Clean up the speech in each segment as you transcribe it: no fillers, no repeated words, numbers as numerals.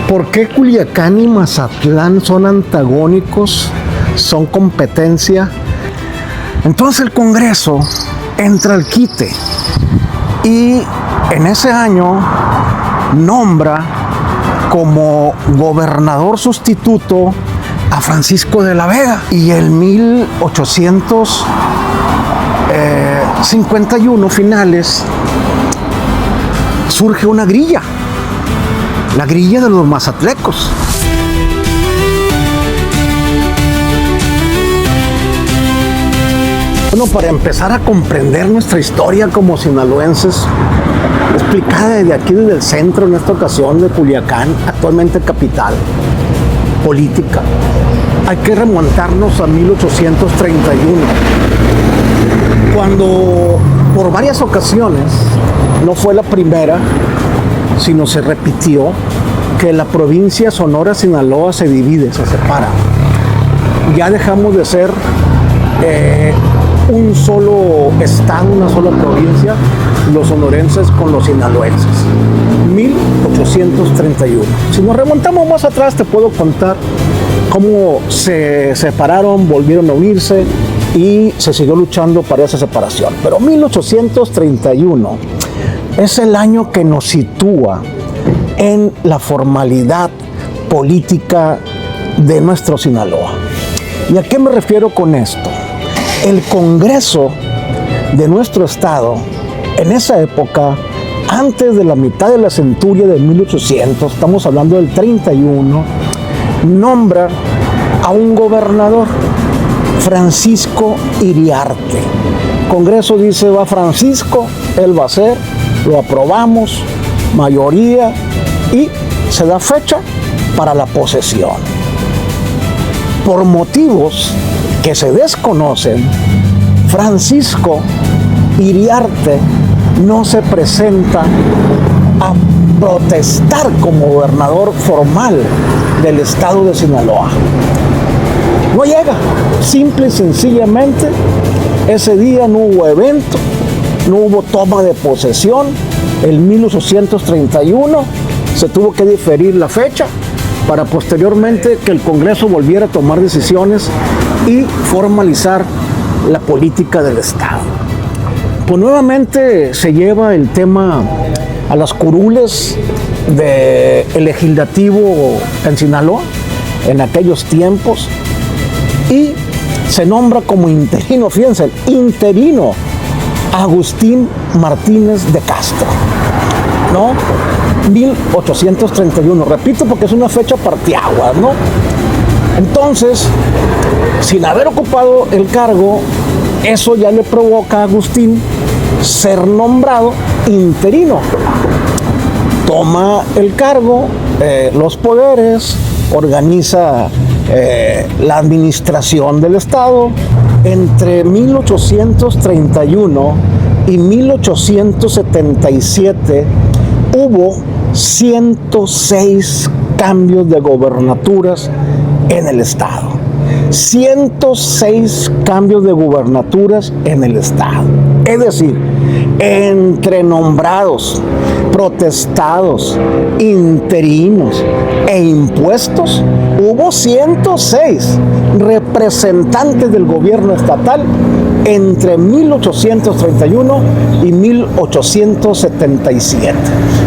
¿Por qué Culiacán y Mazatlán son antagónicos? ¿Son competencia? Entonces el Congreso entra al quite y en ese año nombra como gobernador sustituto a Francisco de la Vega. Y en 1851 finales surge una grilla, la grilla de los mazatlecos. Bueno, para empezar a comprender nuestra historia como sinaloenses, explicada desde aquí, desde el centro, en esta ocasión de Culiacán, actualmente capital política, hay que remontarnos a 1831, cuando por varias ocasiones, no fue la primera, sino se repitió, que la provincia Sonora-Sinaloa se divide, se separa. Ya dejamos de ser un solo estado, una sola provincia, los sonorenses con los sinaloenses. 1831. Si nos remontamos más atrás, te puedo contar cómo se separaron, volvieron a unirse y se siguió luchando para esa separación. Pero 1831 es el año que nos sitúa en la formalidad política de nuestro Sinaloa. ¿Y a qué me refiero con esto? El Congreso de nuestro estado, en esa época, antes de la mitad de la centuria de 1800, estamos hablando del 31, nombra a un gobernador, Francisco Iriarte. El Congreso dice, va Francisco, él va a ser, lo aprobamos, mayoría, y se da fecha para la posesión. Por motivos que se desconocen, Francisco Iriarte no se presenta a protestar como gobernador formal del estado de Sinaloa. No llega, simple y sencillamente, ese día no hubo evento, no hubo toma de posesión. En 1831 se tuvo que diferir la fecha para posteriormente que el Congreso volviera a tomar decisiones y formalizar la política del Estado. Pues nuevamente se lleva el tema a las curules del legislativo en Sinaloa en aquellos tiempos y se nombra como interino, fíjense, interino, Agustín Martínez de Castro, ¿no? 1831, repito porque es una fecha parteaguas, ¿no? Entonces, sin haber ocupado el cargo, eso ya le provoca a Agustín ser nombrado interino. Toma el cargo, los poderes, organiza la administración del Estado. Entre 1831 y 1877 hubo 106 cambios de gobernaturas en el Estado. 106 cambios de gubernaturas en el Estado. Es decir, entre nombrados, protestados, interinos e impuestos, hubo 106 representantes del gobierno estatal entre 1831 y 1877.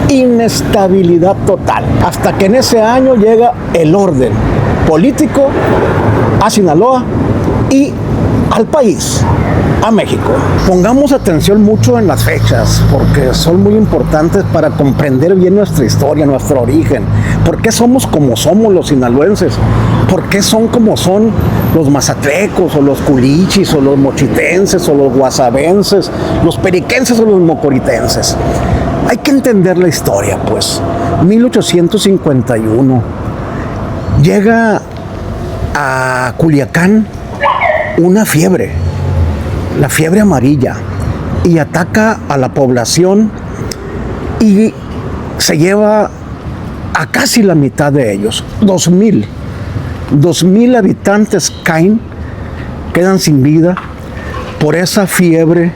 Inestabilidad total. Hasta que en ese año llega el orden político a Sinaloa y al país, a México. Pongamos atención mucho en las fechas, porque son muy importantes para comprender bien nuestra historia, nuestro origen. ¿Por qué somos como somos los sinaloenses? ¿Por qué son como son los mazatlecos, o los culichis, o los mochitenses, o los guasavenses, los periquenses o los mocoritenses? Hay que entender la historia, pues. 1851 llega a Culiacán una fiebre, la fiebre amarilla, y ataca a la población y se lleva a casi la mitad de ellos. 2,000 habitantes quedan sin vida por esa fiebre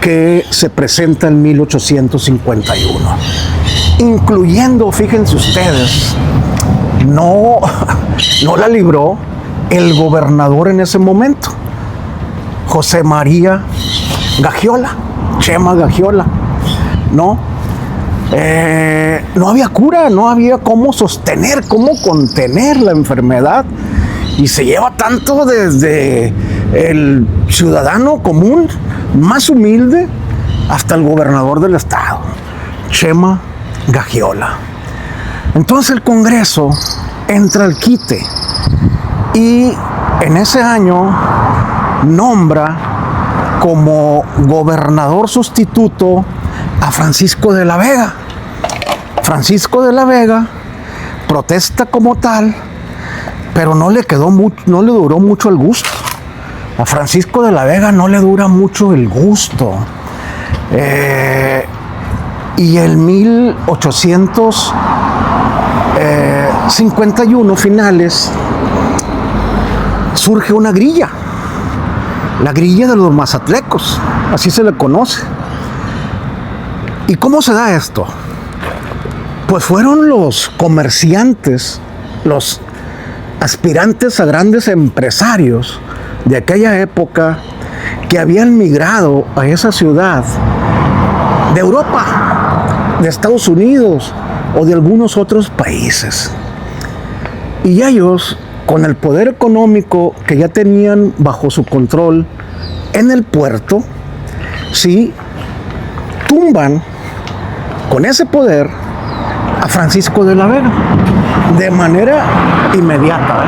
que se presenta en 1851. incluyendo, fíjense ustedes, no la libró el gobernador en ese momento, José María Gagiola, Chema Gagiola, ¿no? No había cura, no había cómo sostener, cómo contener la enfermedad, y se lleva tanto desde el ciudadano común más humilde hasta el gobernador del estado, Chema Gagiola. Entonces el Congreso entra al quite y en ese año nombra como gobernador sustituto a Francisco de la Vega. Francisco de la Vega protesta como tal, pero no le duró mucho el gusto. A Francisco de la Vega no le dura mucho el gusto. Y en 1851 finales surge una grilla, la grilla de los mazatlecos, así se le conoce. ¿Y cómo se da esto? Pues fueron los comerciantes, los aspirantes a grandes empresarios de aquella época que habían migrado a esa ciudad de Europa, de Estados Unidos o de algunos otros países. Y ellos, con el poder económico que ya tenían bajo su control en el puerto, sí, tumban con ese poder a Francisco de la Vega de manera inmediata,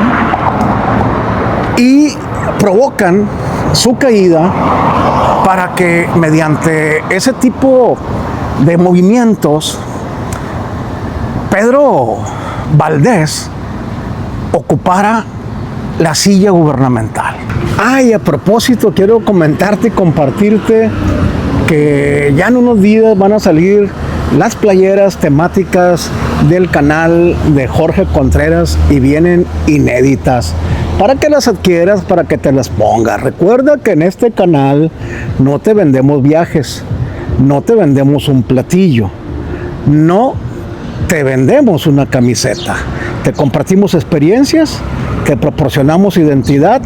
y provocan su caída para que mediante ese tipo de movimientos Pedro Valdés ocupara la silla gubernamental. Y a propósito, quiero comentarte y compartirte que ya en unos días van a salir las playeras temáticas del canal de Jorge Contreras y vienen inéditas para que las adquieras, para que te las pongas. Recuerda que en este canal no te vendemos viajes, no te vendemos un platillo, no te vendemos una camiseta. Te compartimos experiencias, te proporcionamos identidad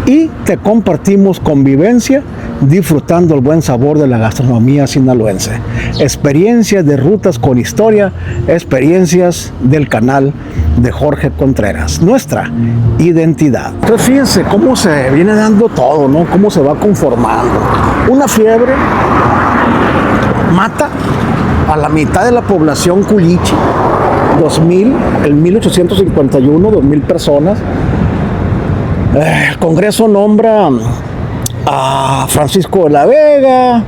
y te compartimos convivencia, disfrutando el buen sabor de la gastronomía sinaloense. Experiencias de rutas con historia, experiencias del canal de Jorge Contreras, nuestra identidad. Entonces fíjense cómo se viene dando todo, ¿no? Cómo se va conformando. Una fiebre mata a la mitad de la población culichi, 2000, en 1851, 2000 personas. El Congreso nombra a Francisco de la Vega,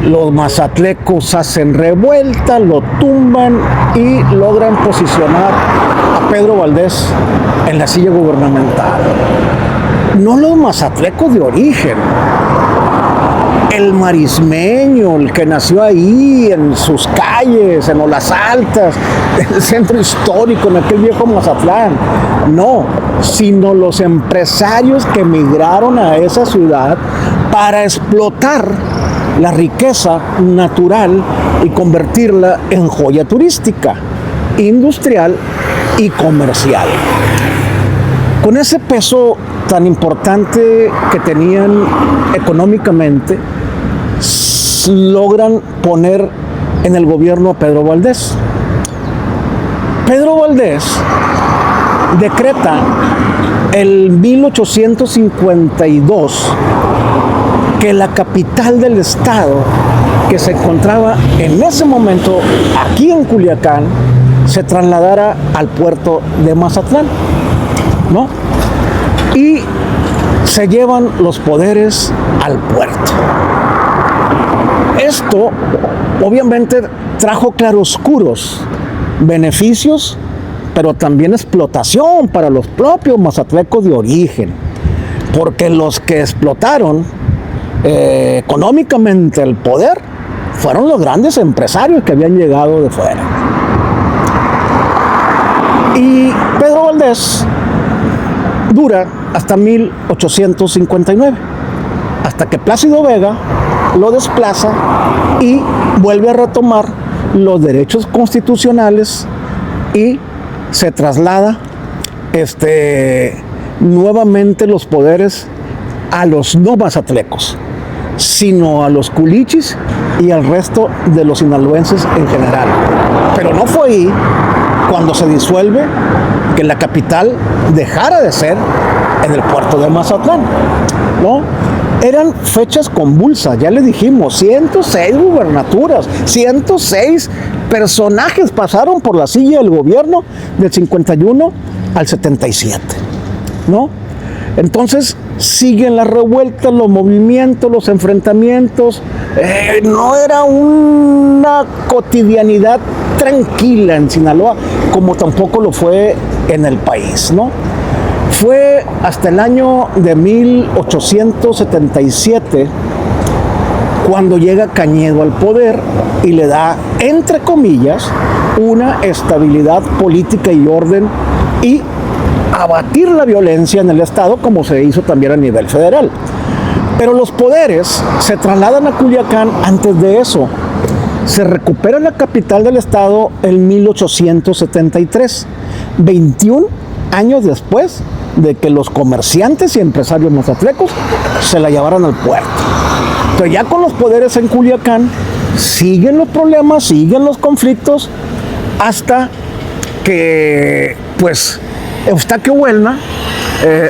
los mazatlecos hacen revuelta, lo tumban y logran posicionar a Pedro Valdés en la silla gubernamental. No los mazatlecos de origen, el marismeño, el que nació ahí, en sus calles, en Olas Altas, en el centro histórico, en aquel viejo Mazatlán. No, sino los empresarios que emigraron a esa ciudad para explotar la riqueza natural y convertirla en joya turística, industrial y comercial. Con ese peso tan importante que tenían económicamente, logran poner en el gobierno a Pedro Valdés. Pedro Valdés decreta en 1852 que la capital del estado, que se encontraba en ese momento aquí en Culiacán, se trasladara al puerto de Mazatlán, ¿no? Y se llevan los poderes al puerto. Esto obviamente trajo claroscuros, beneficios, pero también explotación para los propios mazatlecos de origen, porque los que explotaron económicamente el poder fueron los grandes empresarios que habían llegado de fuera. Y Pedro Valdés dura hasta 1859, hasta que Plácido Vega lo desplaza y vuelve a retomar los derechos constitucionales y se traslada nuevamente los poderes a los no mazatlecos, sino a los culichis y al resto de los sinaloenses en general. Pero no fue ahí cuando se disuelve que la capital dejara de ser en el puerto de Mazatlán, ¿no? Eran fechas convulsas, ya le dijimos, 106 gubernaturas, 106 personajes pasaron por la silla del gobierno del 51 al 77, ¿no? Entonces siguen las revueltas, los movimientos, los enfrentamientos. No era una cotidianidad tranquila en Sinaloa, como tampoco lo fue en el país, ¿no? Fue hasta el año de 1877 cuando llega Cañedo al poder y le da, entre comillas, una estabilidad política y orden y abatir la violencia en el Estado, como se hizo también a nivel federal. Pero los poderes se trasladan a Culiacán antes de eso. Se recupera la capital del Estado en 1873, 21 años después de que los comerciantes y empresarios mazatlecos se la llevaran al puerto. Pero ya con los poderes en Culiacán, siguen los problemas, siguen los conflictos, hasta que, pues, Eustaquio Buelna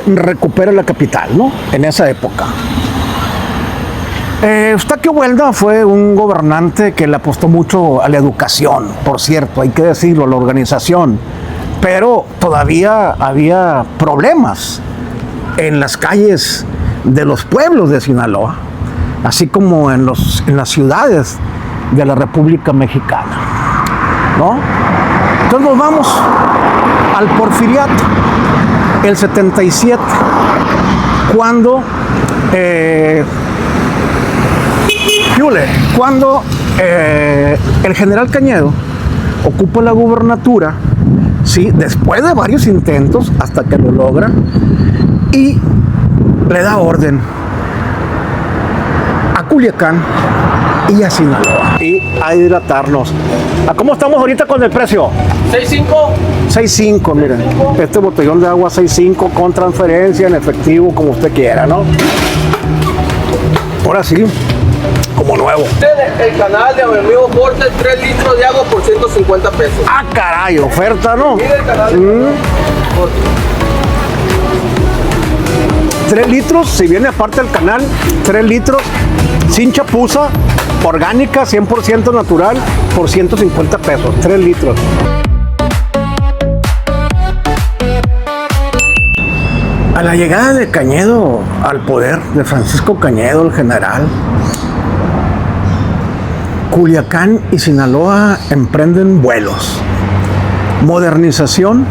recupera la capital, ¿no? En esa época. Eustaquio Buelna fue un gobernante que le apostó mucho a la educación, por cierto, hay que decirlo, a la organización, pero todavía había problemas en las calles de los pueblos de Sinaloa, así como en las ciudades de la República Mexicana, ¿no? Entonces nos vamos al Porfiriato, el 77, cuando el general Cañedo ocupa la gubernatura, ¿sí? Después de varios intentos, hasta que lo logra, y le da orden a Culiacán y a Sinaloa y a hidratarnos. ¿A cómo estamos ahorita con el precio? 6.5. 6.5, miren. Este botellón de agua 6.5 con transferencia en efectivo, como usted quiera, ¿no? Ahora sí, como nuevo. El canal de mi amigo Porter, 3 litros de agua por 150 pesos. Ah, caray, oferta, ¿no? Mira el canal de Porter. 3 litros, si viene aparte del canal, 3 litros, sin chapuza, orgánica, 100% natural, por 150 pesos, 3 litros. A la llegada de Cañedo al poder, de Francisco Cañedo, el general, Culiacán y Sinaloa emprenden vuelos, modernización,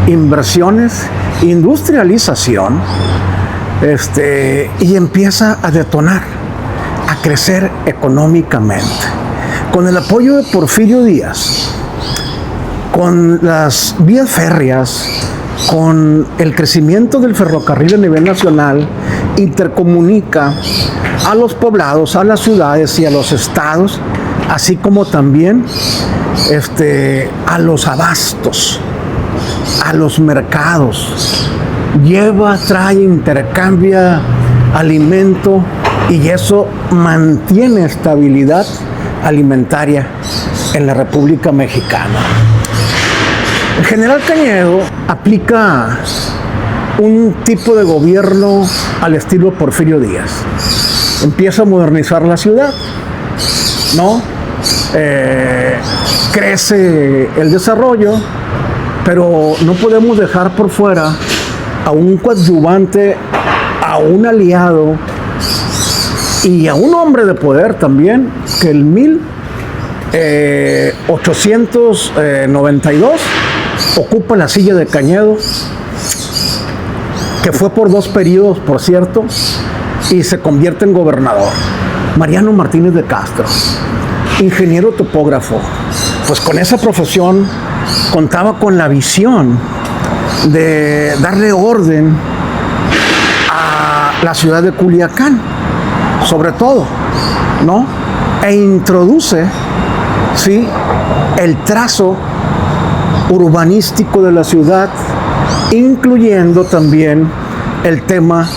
inversiones, industrialización, y empieza a detonar, a crecer económicamente. Con el apoyo de Porfirio Díaz, con las vías férreas, con el crecimiento del ferrocarril a nivel nacional, intercomunica a los poblados, a las ciudades y a los estados, así como también a los abastos, a los mercados. Lleva, trae, intercambia alimento y eso mantiene estabilidad alimentaria en la República Mexicana. El general Cañedo aplica un tipo de gobierno al estilo Porfirio Díaz. Empieza a modernizar la ciudad, ¿no? Crece el desarrollo, pero no podemos dejar por fuera a un coadyuvante, a un aliado y a un hombre de poder también, que el 1892 ocupa la silla de Cañedo, que fue por 2 periodos, por cierto, y se convierte en gobernador. Mariano Martínez de Castro, ingeniero topógrafo, pues con esa profesión contaba con la visión de darle orden a la ciudad de Culiacán, sobre todo, ¿no? e introduce, ¿sí?, el trazo urbanístico de la ciudad, incluyendo también el tema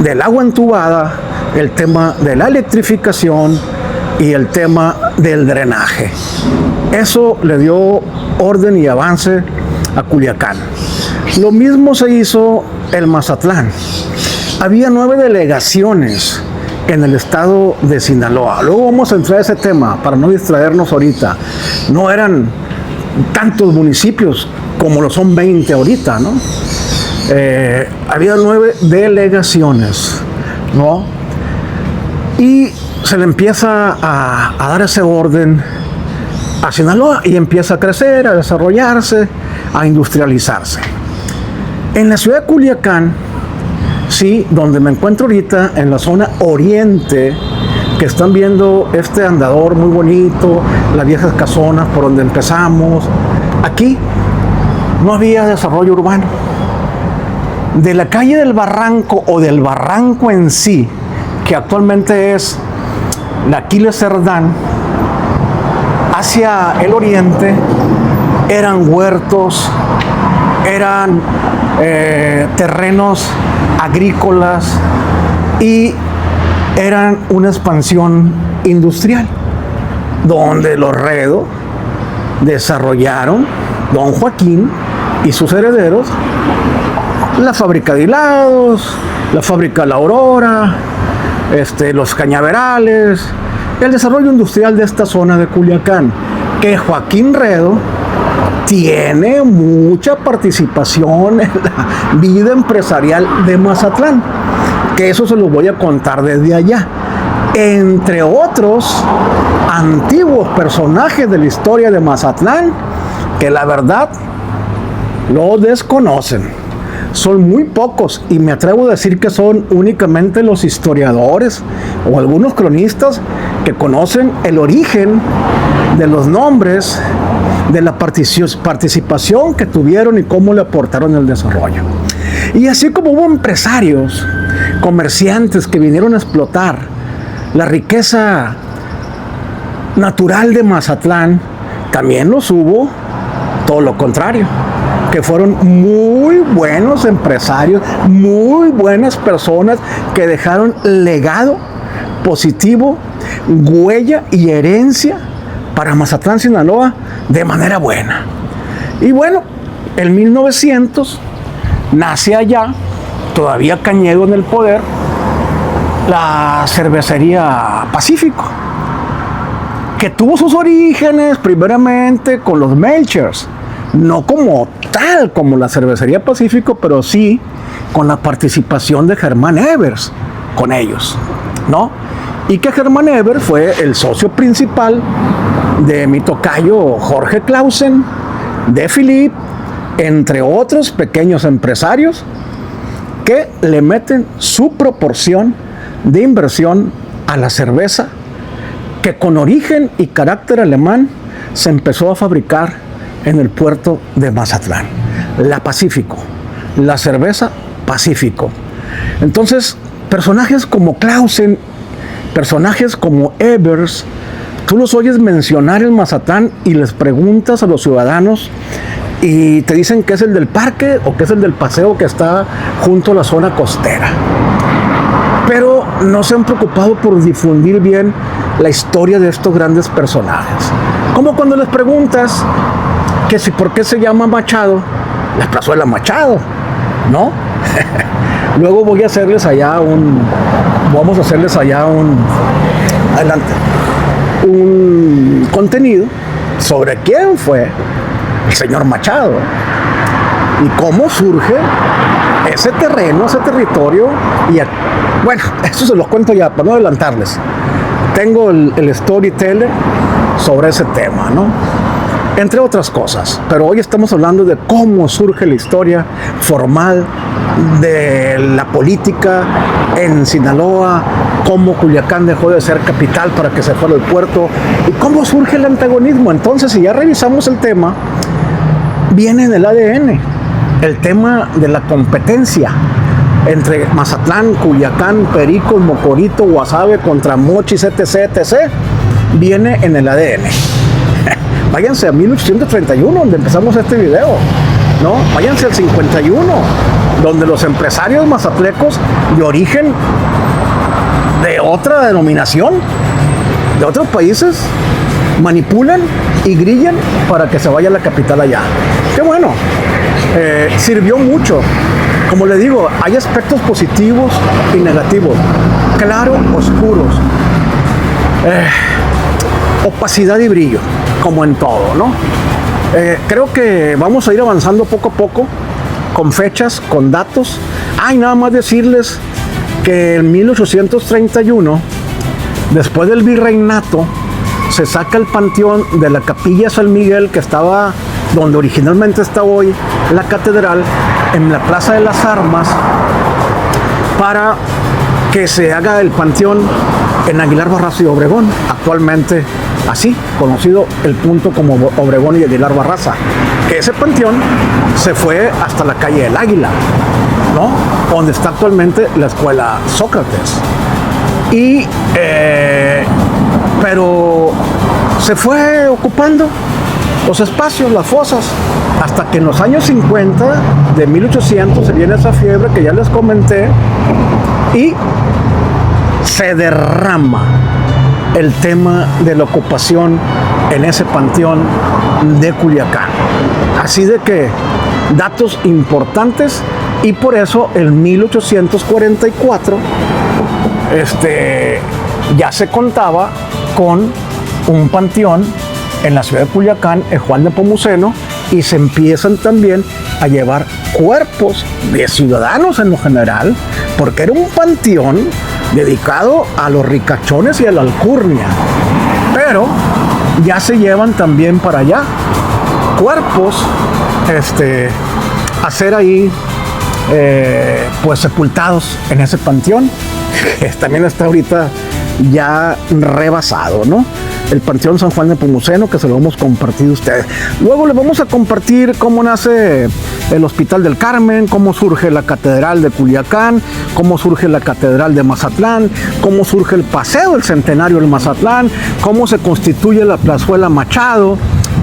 del agua entubada, el tema de la electrificación y el tema del drenaje. Eso le dio orden y avance a Culiacán. Lo mismo se hizo en Mazatlán. Había 9 delegaciones en el estado de Sinaloa. Luego vamos a entrar a ese tema para no distraernos ahorita. No eran tantos municipios como lo son 20 ahorita, ¿no? Había 9 delegaciones, ¿no? Y se le empieza a dar ese orden a Sinaloa y empieza a crecer, a desarrollarse, a industrializarse. En la ciudad de Culiacán, sí, donde me encuentro ahorita, en la zona oriente, que están viendo este andador muy bonito, las viejas casonas por donde empezamos, aquí no había desarrollo urbano. De la calle del Barranco o del Barranco en sí, que actualmente es la Aquiles Cerdán, hacia el oriente eran huertos, eran terrenos agrícolas y eran una expansión industrial, donde los Redo desarrollaron, don Joaquín y sus herederos, la fábrica de hilados, la fábrica La Aurora, los cañaverales, el desarrollo industrial de esta zona de Culiacán, que Joaquín Redo tiene mucha participación en la vida empresarial de Mazatlán, que eso se lo voy a contar desde allá. Entre otros antiguos personajes de la historia de Mazatlán, que la verdad lo desconocen. Son muy pocos y me atrevo a decir que son únicamente los historiadores o algunos cronistas que conocen el origen de los nombres, de la participación que tuvieron y cómo le aportaron el desarrollo. Y así como hubo empresarios, comerciantes que vinieron a explotar la riqueza natural de Mazatlán, también los hubo todo lo contrario, que fueron muy buenos empresarios, muy buenas personas que dejaron legado positivo, huella y herencia para Mazatlán, Sinaloa, de manera buena. Y bueno, en 1900 nace allá, todavía Cañedo en el poder, la cervecería Pacífico, que tuvo sus orígenes primeramente con los Melchers, no como tal como la cervecería Pacífico, pero sí con la participación de Germán Evers con ellos, ¿no? Y que Germán Evers fue el socio principal de mi tocayo Jorge Clausen, de Philip, entre otros pequeños empresarios que le meten su proporción de inversión a la cerveza, que con origen y carácter alemán se empezó a fabricar en el puerto de Mazatlán, la Pacífico, la cerveza Pacífico. Entonces, personajes como Clausen, personajes como Evers, tú los oyes mencionar en Mazatlán y les preguntas a los ciudadanos y te dicen que es el del parque o que es el del paseo que está junto a la zona costera. Pero no se han preocupado por difundir bien la historia de estos grandes personajes. Como cuando les preguntas que si por qué se llama Machado, la plazuela Machado, ¿no? Luego vamos a hacerles allá un contenido sobre quién fue el señor Machado y cómo surge ese terreno, ese territorio. Y bueno, eso se los cuento ya para no adelantarles. Tengo el storyteller sobre ese tema, ¿no? Entre otras cosas, pero hoy estamos hablando de cómo surge la historia formal de la política en Sinaloa, cómo Culiacán dejó de ser capital para que se fuera al puerto y cómo surge el antagonismo. Entonces, si ya revisamos el tema, viene en el ADN, el tema de la competencia entre Mazatlán, Culiacán, Pericos, Mocorito, Guasave contra Mochis, etc., etc., viene en el ADN. Váyanse a 1831, donde empezamos este video, ¿no? Váyanse al 51, donde los empresarios mazatlecos de origen de otra denominación, de otros países, manipulan y grillan para que se vaya a la capital allá. Qué bueno, sirvió mucho. Como le digo, hay aspectos positivos y negativos, claros, oscuros, opacidad y brillo, como en todo, ¿no? Creo que vamos a ir avanzando poco a poco, con fechas, con datos. Y nada más decirles que en 1831, después del virreinato, se saca el panteón de la Capilla San Miguel, que estaba donde originalmente está hoy la catedral, en la Plaza de las Armas, para que se haga el panteón en Aguilar Barraza y Obregón, actualmente así, conocido el punto como Obregón y Aguilar Barraza, que ese panteón se fue hasta la calle del Águila, ¿no? Donde está actualmente la escuela Sócrates. Y pero se fue ocupando los espacios, las fosas, hasta que en los años 50 de 1800 se viene esa fiebre que ya les comenté y se derrama el tema de la ocupación en ese panteón de Culiacán. Así de que datos importantes, y por eso en 1844 ya se contaba con un panteón en la ciudad de Culiacán, en Juan Nepomuceno, y se empiezan también a llevar cuerpos de ciudadanos en lo general, porque era un panteón dedicado a los ricachones y a la alcurnia. Pero ya se llevan también para allá cuerpos a ser ahí pues sepultados en ese panteón, que también está ahorita ya rebasado, ¿no? El Panteón San Juan Nepomuceno, que se lo hemos compartido a ustedes. Luego les vamos a compartir cómo nace el Hospital del Carmen, cómo surge la Catedral de Culiacán, cómo surge la Catedral de Mazatlán, cómo surge el Paseo del Centenario del Mazatlán, cómo se constituye la Plazuela Machado,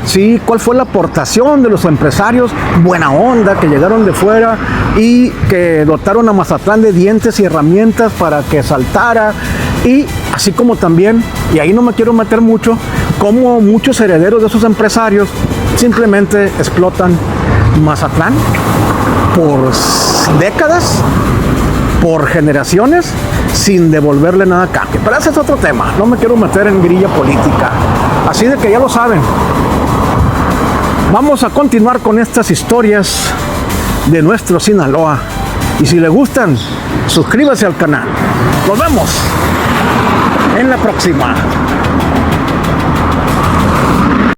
¿sí? ¿Cuál fue la aportación de los empresarios buena onda que llegaron de fuera y que dotaron a Mazatlán de dientes y herramientas para que saltara? Y así como también, y ahí no me quiero meter mucho, como muchos herederos de esos empresarios simplemente explotan Mazatlán por décadas, por generaciones, sin devolverle nada a cambio. Pero ese es otro tema, no me quiero meter en grilla política. Así de que ya lo saben. Vamos a continuar con estas historias de nuestro Sinaloa. Y si les gustan, suscríbase al canal. Nos vemos en la próxima.